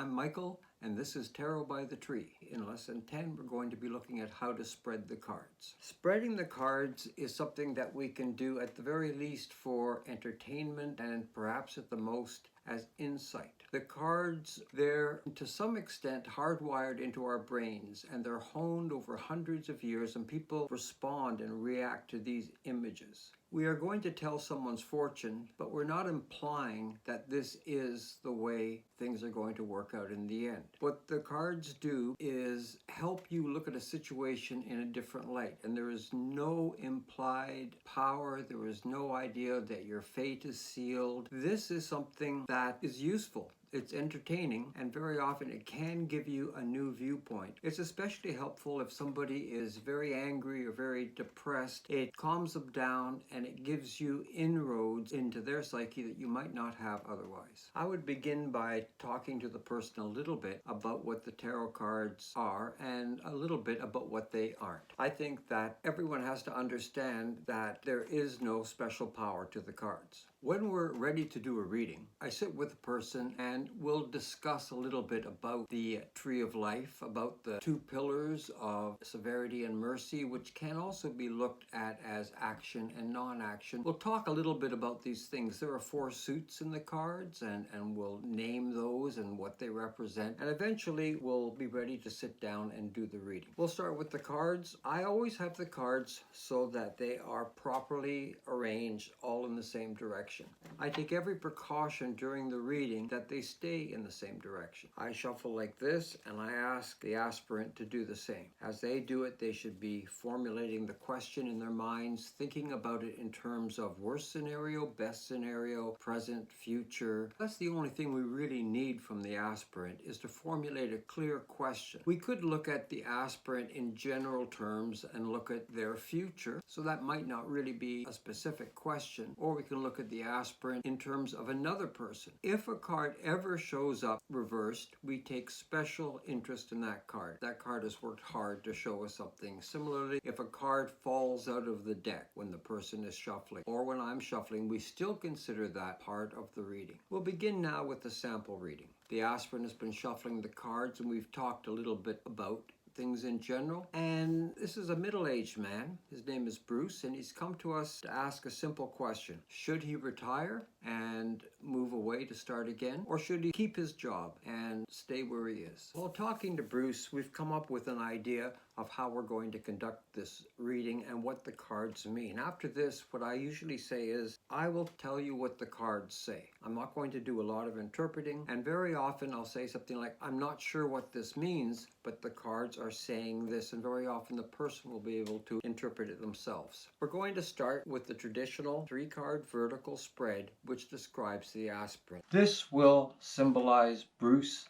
I'm Michael, and this is Tarot by the Tree. In lesson 10, we're going to be looking at how to spread the cards. Spreading the cards is something that we can do at the very least for entertainment and perhaps at the most as insight. The cards, they're to some extent hardwired into our brains, and they're honed over hundreds of years, and people respond and react to these images. We are going to tell someone's fortune, but we're not implying that this is the way things are going to work out in the end. What the cards do is help you look at a situation in a different light, and there is no implied power, there is no idea that your fate is sealed. This is something that is useful. It's entertaining, and very often it can give you a new viewpoint. It's especially helpful if somebody is very angry or very depressed. It calms them down and it gives you inroads into their psyche that you might not have otherwise. I would begin by talking to the person a little bit about what the tarot cards are and a little bit about what they aren't. I think that everyone has to understand that there is no special power to the cards. When we're ready to do a reading, I sit with a person and we'll discuss a little bit about the tree of life, about the two pillars of severity and mercy, which can also be looked at as action and non-action. We'll talk a little bit about these things. There are 4 suits in the cards, and we'll name those and what they represent, and eventually we'll be ready to sit down and do the reading. We'll start with the cards. I always have the cards so that they are properly arranged all in the same direction. I take every precaution during the reading that they stay in the same direction. I shuffle like this, and I ask the aspirant to do the same. As they do it, they should be formulating the question in their minds, thinking about it in terms of worst scenario, best scenario, present, future. That's the only thing we really need from the aspirant, is to formulate a clear question. We could look at the aspirant in general terms and look at their future, so that might not really be a specific question, or we can look at the aspirant in terms of another person. If a card ever shows up reversed, we take special interest in that card. That card has worked hard to show us something. Similarly, if a card falls out of the deck when the person is shuffling, or when I'm shuffling, we still consider that part of the reading. We'll begin now with the sample reading. The aspirant has been shuffling the cards, and we've talked a little bit about things in general. And this is a middle-aged man. His name is Bruce, and he's come to us to ask a simple question. Should he retire and move away to start again? Or should he keep his job and stay where he is? While talking to Bruce, we've come up with an idea of how we're going to conduct this reading and what the cards mean. After this, what I usually say is, I will tell you what the cards say. I'm not going to do a lot of interpreting, and very often I'll say something like, I'm not sure what this means, but the cards are saying this, and very often the person will be able to interpret it themselves. We're going to start with the traditional 3-card vertical spread, which describes the aspirant. This will symbolize Bruce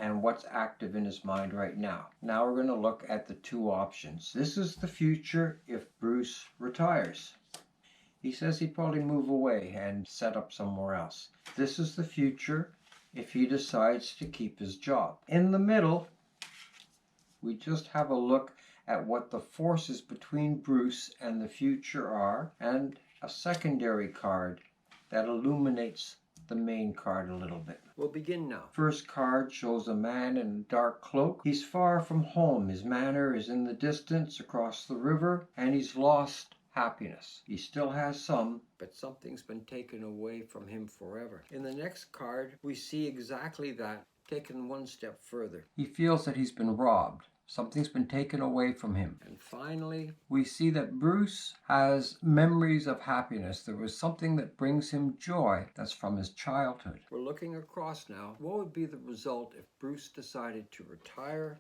and what's active in his mind right now. Now we're going to look at the 2 options. This is the future if Bruce retires. He says he'd probably move away and set up somewhere else. This is the future if he decides to keep his job. In the middle, we just have a look at what the forces between Bruce and the future are, and a secondary card that illuminates the main card a little bit. We'll begin now. First card shows a man in a dark cloak. He's far from home. His manor is in the distance across the river, and he's lost happiness. He still has some, but something's been taken away from him forever. In the next card, we see exactly that, taken one step further. He feels that he's been robbed. Something's been taken away from him. And finally, we see that Bruce has memories of happiness. There was something that brings him joy that's from his childhood. We're looking across now. What would be the result if Bruce decided to retire?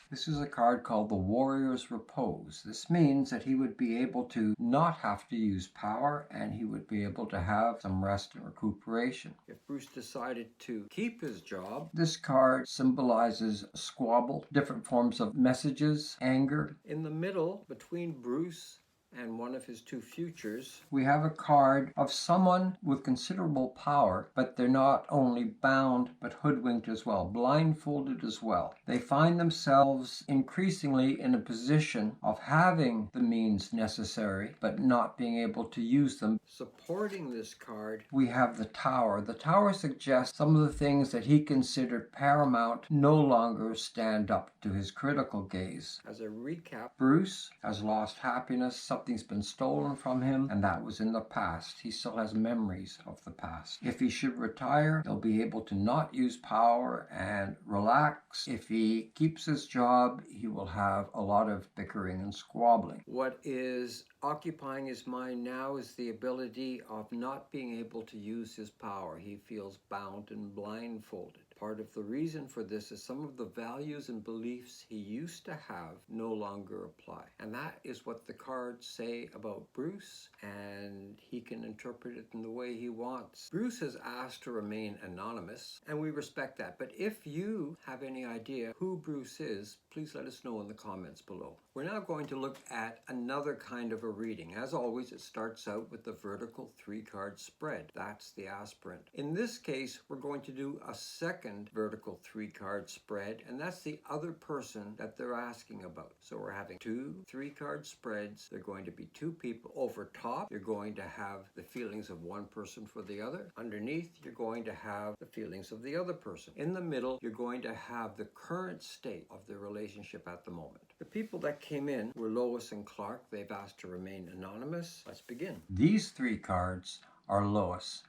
This is a card called the Warrior's Repose. This means that he would be able to not have to use power, and he would be able to have some rest and recuperation. If Bruce decided to keep his job, this card symbolizes squabble, different forms of messages, anger. In the middle, between Bruce and one of his two futures, we have a card of someone with considerable power, but they're not only bound, but hoodwinked as well, blindfolded as well. They find themselves increasingly in a position of having the means necessary, but not being able to use them. Supporting this card, we have the Tower. The Tower suggests some of the things that he considered paramount no longer stand up to his critical gaze. As a recap, Bruce has lost happiness. Something's been stolen from him, and that was in the past. He still has memories of the past. If he should retire, he'll be able to not use power and relax. If he keeps his job, he will have a lot of bickering and squabbling. What is occupying his mind now is the ability of not being able to use his power. He feels bound and blindfolded. Part of the reason for this is some of the values and beliefs he used to have no longer apply. And that is what the cards say about Bruce, and he can interpret it in the way he wants. Bruce has asked to remain anonymous, and we respect that. But if you have any idea who Bruce is, please let us know in the comments below. We're now going to look at another kind of a reading. As always, it starts out with the vertical 3-card spread. That's the aspirant. In this case, we're going to do a second vertical 3-card spread, and that's the other person that they're asking about. So we're having 2 3-card spreads. They're going to be 2 people. Over top, you're going to have the feelings of one person for the other. Underneath, you're going to have the feelings of the other person. In the middle, you're going to have the current state of the relationship at the moment. The people that came in were Lois and Clark. They've asked to remain anonymous. Let's begin. These 3 cards are Lois.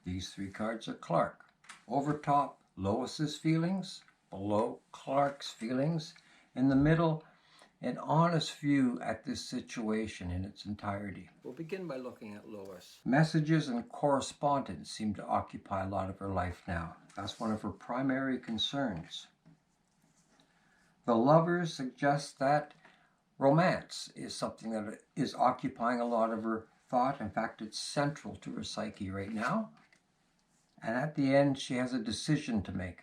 These 3 cards are Clark. Over top, Lois's feelings. Below, Clark's feelings. In the middle, an honest view at this situation in its entirety. We'll begin by looking at Lois. Messages and correspondence seem to occupy a lot of her life now. That's one of her primary concerns. The Lovers suggest that romance is something that is occupying a lot of her thought. In fact, it's central to her psyche right now. And at the end, she has a decision to make.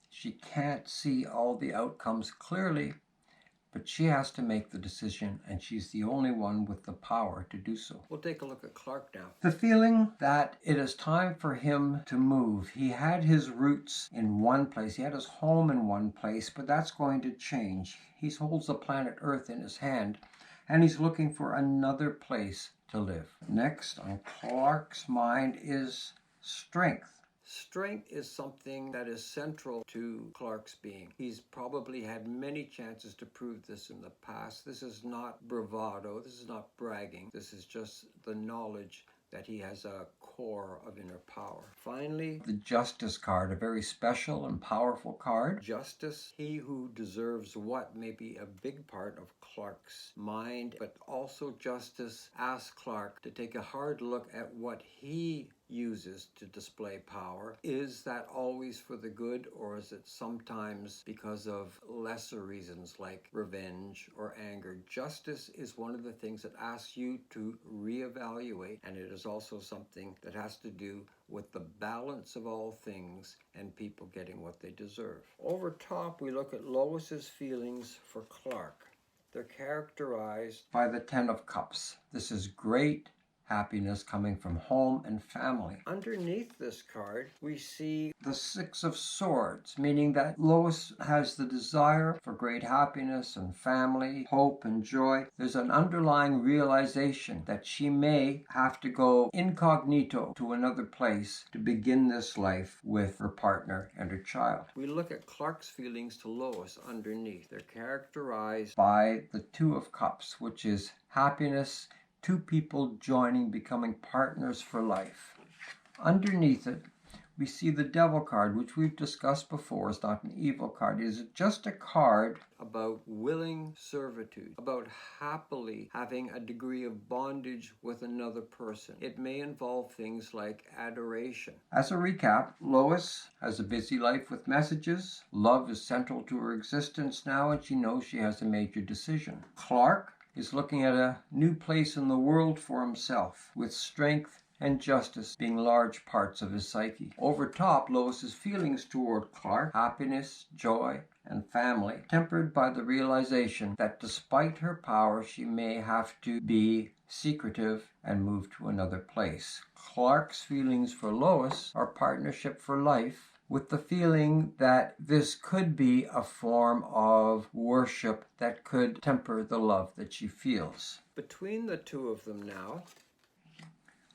She can't see all the outcomes clearly, but she has to make the decision, and she's the only one with the power to do so. We'll take a look at Clark now. The feeling that it is time for him to move. He had his roots in one place. He had his home in one place, but that's going to change. He holds the planet Earth in his hand, and he's looking for another place to live. Next on Clark's mind is strength. Strength is something that is central to Clark's being. He's probably had many chances to prove this in the past. This is not bravado. This is not bragging. This is just the knowledge that he has a core of inner power. Finally, the Justice card, a very special and powerful card. Justice, he who deserves what, may be a big part of Clark's mind, but also Justice asks Clark to take a hard look at what he uses to display power. Is that always for the good, or is it sometimes because of lesser reasons like revenge or anger? Justice is one of the things that asks you to reevaluate, and it is also something that has to do with the balance of all things and people getting what they deserve. Over top, we look at Lois's feelings for Clark. They're characterized by the 10 of Cups. This is great happiness coming from home and family. Underneath this card, we see the 6 of Swords, meaning that Lois has the desire for great happiness and family, hope and joy. There's an underlying realization that she may have to go incognito to another place to begin this life with her partner and her child. We look at Clark's feelings to Lois underneath. They're characterized by the 2 of Cups, which is happiness, 2 people joining, becoming partners for life. Underneath it, we see the Devil card, which we've discussed before is not an evil card. It is just a card about willing servitude, about happily having a degree of bondage with another person. It may involve things like adoration. As a recap, Lois has a busy life with messages. Love is central to her existence now, and she knows she has a major decision. Clark is looking at a new place in the world for himself, with strength and justice being large parts of his psyche. Over top, Lois's feelings toward Clark, happiness, joy, and family, tempered by the realization that despite her power, she may have to be secretive and move to another place. Clark's feelings for Lois are partnership for life, with the feeling that this could be a form of worship that could temper the love that she feels. Between the two of them now,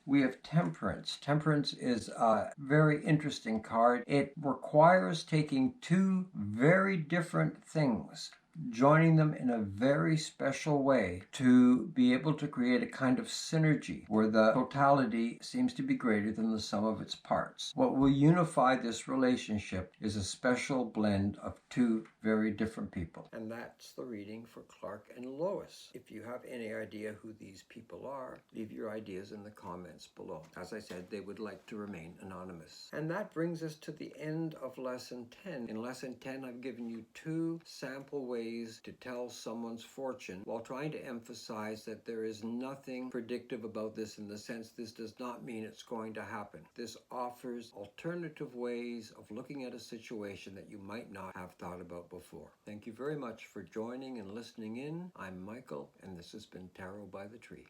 we have Temperance. Temperance is a very interesting card. It requires taking two very different things, joining them in a very special way to be able to create a kind of synergy where the totality seems to be greater than the sum of its parts. What will unify this relationship is a special blend of two very different people. And that's the reading for Clark and Lois. If you have any idea who these people are, leave your ideas in the comments below. As I said, they would like to remain anonymous. And that brings us to the end of Lesson 10. In Lesson 10, I've given you two sample ways to tell someone's fortune while trying to emphasize that there is nothing predictive about this, in the sense this does not mean it's going to happen. This offers alternative ways of looking at a situation that you might not have thought about before. Thank you very much for joining and listening in. I'm Michael, and this has been Tarot by the Tree.